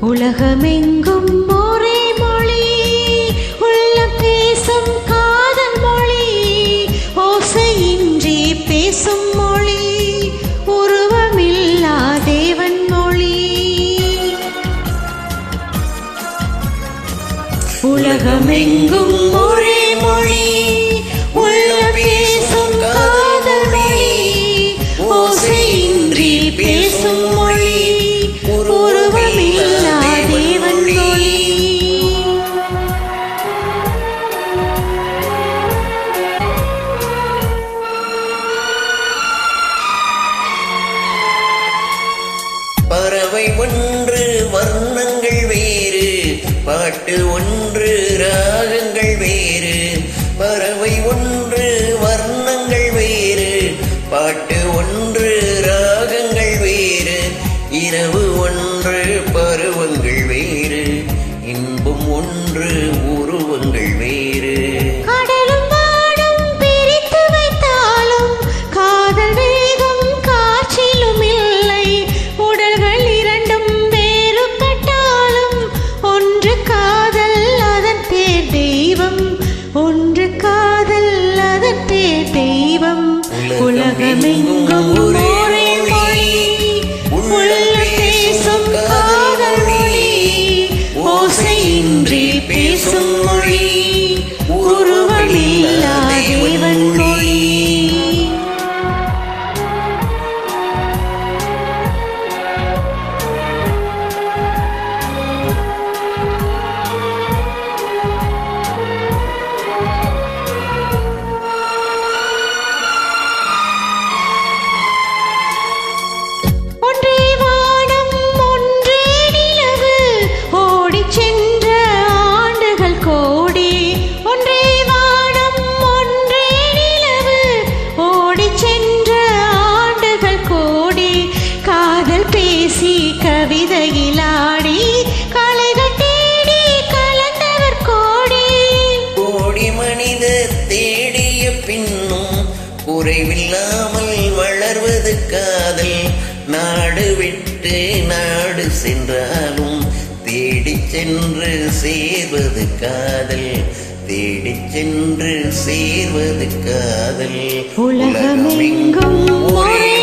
உலகமெங்கும் ஒரே மொழி, உள்ளம் பேசும் காதல் மொழி, ஓசையின்றி பேசும் மொழி, உருவமில்லா தேவன் மொழி. உலகமெங்கும் ஒரே மொழி, உள்ளம் பேசும் காதல் மொழி, ஓசையின்றி பேசும் மொழி, உருவமில்லா தேவன் மொழி. பறவை ஒன்று வர்ணங்கள் வேறு, பாட்டு ஒன்று ராகங்கள் வேறு. பறவை ஒன்று வர்ணங்கள் வேறு, பாட்டு ஒன்று ராகங்கள் வேறு. இரவு ஒன்று பருவங்கள் வேறு, இன்பம் ஒன்று உருவங்கள் வேறு. கடலும் வானம் பிரித்து வைத்தாலும் காதல் வேகம் காற்றிலும் இல்லை. உடல்கள் இரண்டும் வேறுபட்டாலும் ஒன்று காதல் அதன் பேர் தெய்வம், ஒன்று காதல் அதன் பேர் தெய்வம். உலகமெங்கும் ஒரே மொழி, உள்ளம் பேசும் காதல் மொழி, ஓசையின்றி பேசும் மொழி, உருவமில்லா தேவன் மொழி. ஒன்றே வானம் ஒன்றே நிலவு, ஓடிச் சென்ற ஆண்டுகள் கோடி. ஒன்றே வானம் ஒன்றே நிலவு, ஓடிச் சென்ற ஆண்டுகள் கோடி. காதல் பேசி கவிதையில் ஆடி கலைகள் தேடி கலந்தவர் கோடி. கோடி மனிதர் தேடிய பின்னும் குறைவில்லாமல் வளர்வது காதல். நாடு விட்டு நாடு சென்றாலும் தேடிச் சென்று சேர்வது காதல், தேடிச் சென்று சேர்வது காதல். உலகமெங்கும் ஒரே